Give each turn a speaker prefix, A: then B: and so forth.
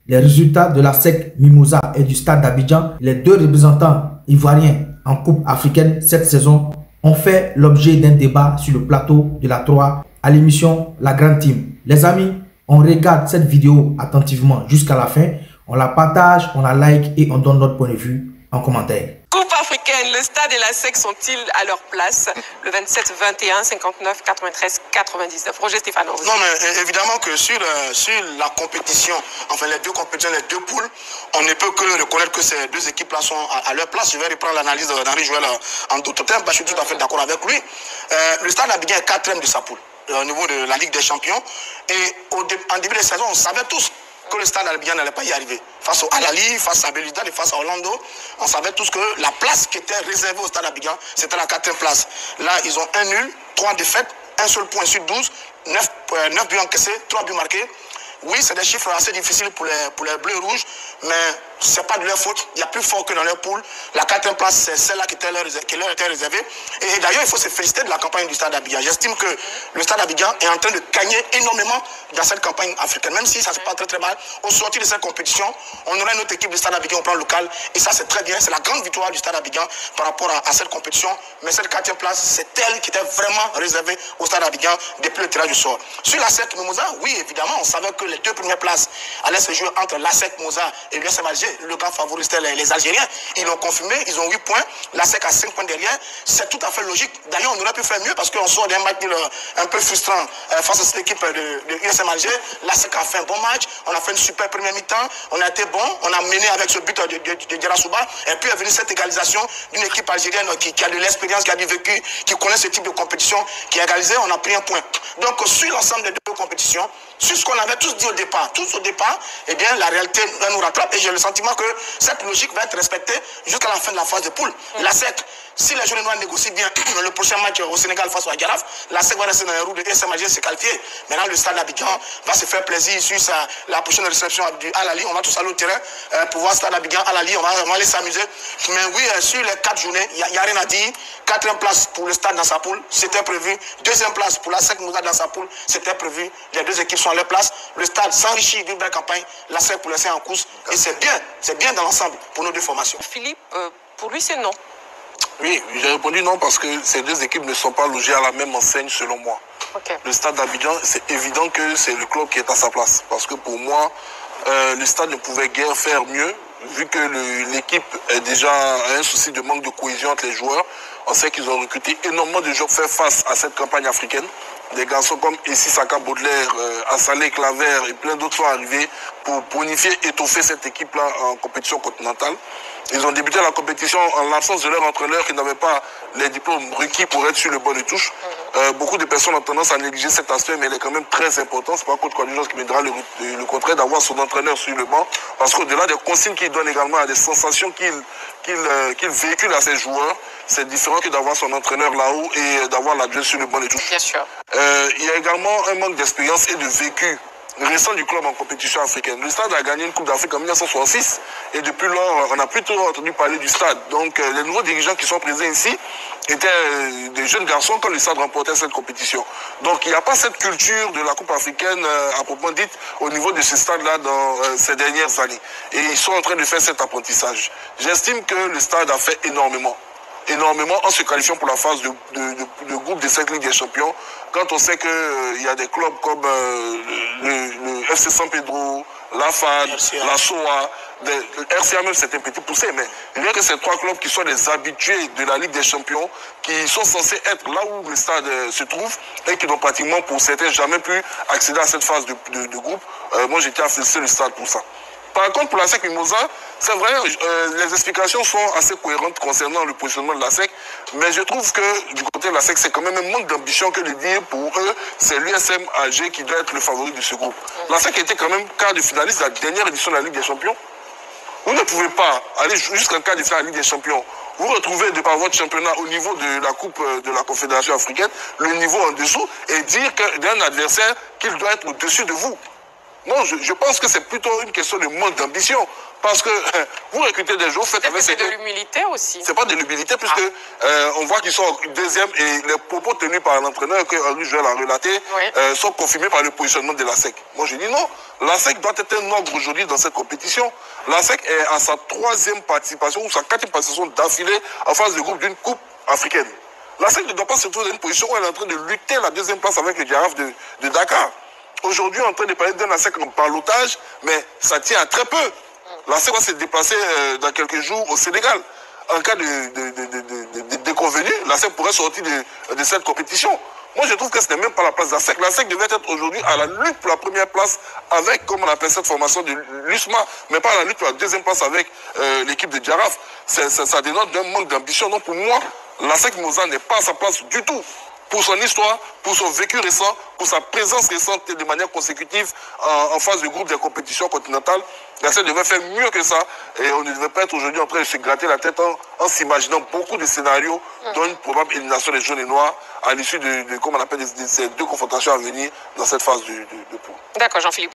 A: Les résultats de la SEC Mimosa et du Stade d'Abidjan, les deux représentants ivoiriens en Coupe africaine cette saison, ont fait l'objet d'un débat sur le plateau de la 3 à l'émission La Grande Team. Les amis, on regarde cette vidéo attentivement jusqu'à la fin, on la partage, on la like et on donne notre point de vue en commentaire.
B: Coupe africaine, le Stade et la SEC sont-ils à leur place? Le 27, 21, 59, 93, 99. Roger Stéphano.
C: Non, mais évidemment que sur la compétition, enfin les deux compétitions, les deux poules, on ne peut que reconnaître que ces deux équipes-là sont à leur place. Je vais reprendre l'analyse d'Henri Joël en d'autres termes, parce que je suis tout à fait d'accord avec lui. Le Stade Abidjan est 4e de sa poule au niveau de la Ligue des Champions. Et en début de saison, on savait tous que le Stade Abidjan n'allait pas y arriver. Face au Al-Ahly, face à Belouizdad et face à Orlando, on savait tous que la place qui était réservée au Stade Abidjan, c'était la 4e place. Là, ils ont un nul, 3 défaites, un seul point sur 12, 9 buts encaissés, 3 buts marqués. Oui, c'est des chiffres assez difficiles pour les Bleus-Rouges, mais ce n'est pas de leur faute. Il y a plus fort que dans leur poule. La 4e place, c'est celle-là qui leur était réservée. Et d'ailleurs, il faut se féliciter de la campagne du Stade Abidjan. J'estime que le Stade Abidjan est en train de gagner énormément dans cette campagne africaine. Même si ça se passe très très mal, au sortir de cette compétition, on aura une autre équipe du Stade Abidjan au plan local. Et ça, c'est très bien. C'est la grande victoire du Stade Abidjan par rapport à cette compétition. Mais cette 4e place, c'est elle qui était vraiment réservée au Stade Abidjan depuis le tirage du sort. Sur la SEC Mimosa, oui, évidemment, on savait que les deux premières places allaient se jouer entre la SEC Mimosa et l'USM Alger. Le grand favori, c'était les Algériens. Ils l'ont confirmé, ils ont 8 points. La SEC a 5 points derrière. C'est tout à fait logique. D'ailleurs, on aurait pu faire mieux parce qu'on sort d'un match un peu frustrant face à cette équipe de USM Alger. La SEC a fait un bon match. On a fait une super première mi-temps. On a été bon. On a mené avec ce but de Djerasouba. Et puis est venue cette égalisation d'une équipe algérienne qui a de l'expérience, qui a du vécu, qui connaît ce type de compétition, qui a égalisé. On a pris un point. Donc, sur l'ensemble des deux compétitions, sur ce qu'on avait tous dit au départ, eh bien, la réalité nous rattrape et j'ai le sentiment que cette logique va être respectée jusqu'à la fin de la phase de poule. La SEC, si les jeunes noirs négocient bien le prochain match au Sénégal face à Garaf, la SEC va rester dans les roues de USM Alger, c'est qualifié. Maintenant, le Stade Abidjan va se faire plaisir sur la prochaine réception du Al-Ahly. On va tous aller au terrain pour voir Stade Abidjan, Al-Ahly, on va aller s'amuser. Mais oui, sur les 4 journées, il n'y a rien à dire. 4e place pour le Stade dans sa poule, c'était prévu. 2e place pour la SEC Mimosa dans sa poule, c'était prévu. Les deux équipes sont à leur place. Le Stade s'enrichit d'une belle campagne. La SEC pour laisser en course. Et c'est bien dans l'ensemble pour nos deux formations.
B: Philippe, pour lui, c'est non.
D: Oui, j'ai répondu non parce que ces deux équipes ne sont pas logées à la même enseigne selon moi.
B: Okay.
D: Le Stade d'Abidjan, c'est évident que c'est le club qui est à sa place. Parce que pour moi, le Stade ne pouvait guère faire mieux vu que l'équipe est déjà un souci de manque de cohésion entre les joueurs. On sait qu'ils ont recruté énormément de joueurs pour faire face à cette campagne africaine. Des garçons comme Essi Saka Baudelaire, Assalé Claver et plein d'autres sont arrivés pour bonifier, étoffer cette équipe-là en compétition continentale. Ils ont débuté la compétition en l'absence de leur entraîneur qui n'avait pas les diplômes requis pour être sur le banc de touche. Beaucoup de personnes ont tendance à négliger cet aspect, mais il est quand même très important. C'est pas contre Coach qui me dira le contraire d'avoir son entraîneur sur le banc. Parce qu'au-delà des consignes qu'il donne également à des sensations qu'il véhicule à ses joueurs, c'est différent que d'avoir son entraîneur là-haut et d'avoir l'adjoint sur le banc de touche.
B: Bien sûr.
D: Il y a également un manque d'expérience et de vécu récent du club en compétition africaine. Le Stade a gagné une Coupe d'Afrique en 1966 et depuis lors, on n'a plus trop entendu parler du Stade. Donc les nouveaux dirigeants qui sont présents ici étaient des jeunes garçons quand le Stade remportait cette compétition. Donc il n'y a pas cette culture de la Coupe africaine à proprement dite au niveau de ce Stade-là dans ces dernières années. Et ils sont en train de faire cet apprentissage. J'estime que le Stade a fait énormément en se qualifiant pour la phase de groupe de cette Ligue des Champions. Quand on sait qu'il y a des clubs comme le FC San Pedro, la FAD, la SOA, le RCA même c'est un petit poussé, mais il y a que ces 3 clubs qui sont des habitués de la Ligue des Champions, qui sont censés être là où le stade se trouve et qui n'ont pratiquement pour certains jamais pu accéder à cette phase de groupe. Moi j'étais à féliciter le stade pour ça. Par contre, pour la SEC Mimosa, c'est vrai, les explications sont assez cohérentes concernant le positionnement de la SEC, mais je trouve que du côté de la SEC, c'est quand même un manque d'ambition que de dire pour eux, c'est l'USM Alger qui doit être le favori de ce groupe. La SEC était quand même quart de finaliste de la dernière édition de la Ligue des Champions. Vous ne pouvez pas aller jusqu'en quart de finale de la Ligue des Champions. Vous retrouvez de par votre championnat au niveau de la Coupe de la Confédération africaine, le niveau en dessous, et dire d'un adversaire qu'il doit être au-dessus de vous. Non, je pense que c'est plutôt une question de manque d'ambition. Parce que vous recrutez des joueurs, faites avec
B: c'est de l'humilité aussi.
D: C'est pas de l'humilité, puisque on voit qu'ils sont deuxième et les propos tenus par l'entraîneur, que Henri Joël a relaté, sont confirmés par le positionnement de la SEC. Moi, je dis non. La SEC doit être un ordre aujourd'hui dans cette compétition. La SEC est à sa 3e participation ou sa 4e participation d'affilée en phase de groupe d'une coupe africaine. La SEC ne doit pas se trouver dans une position où elle est en train de lutter la 2e place avec le Giraffe de Dakar. Aujourd'hui, on est en train de parler d'un ASEC en ballottage, mais ça tient à très peu. L'ASEC va se déplacer dans quelques jours au Sénégal. En cas de déconvenu, l'ASEC pourrait sortir de cette compétition. Moi, je trouve que ce n'est même pas la place d'ASEC. L'ASEC devait être aujourd'hui à la lutte pour la 1re place avec, comme on appelle cette formation de l'USMA, mais pas à la lutte pour la 2e place avec l'équipe de Giraffe. Ça dénote d'un manque d'ambition. Donc pour moi, l'ASEC Mimosa n'est pas à sa place du tout. Pour son histoire, pour son vécu récent, pour sa présence récente de manière consécutive en phase de groupe des compétitions continentales, l'ASEC devait faire mieux que ça et on ne devait pas être aujourd'hui en train de se gratter la tête en s'imaginant beaucoup de scénarios dont une probable élimination des jaunes et noirs à l'issue de comme on appelle, ces 2 confrontations à venir dans cette phase de poule.
B: D'accord, Jean-Philippe.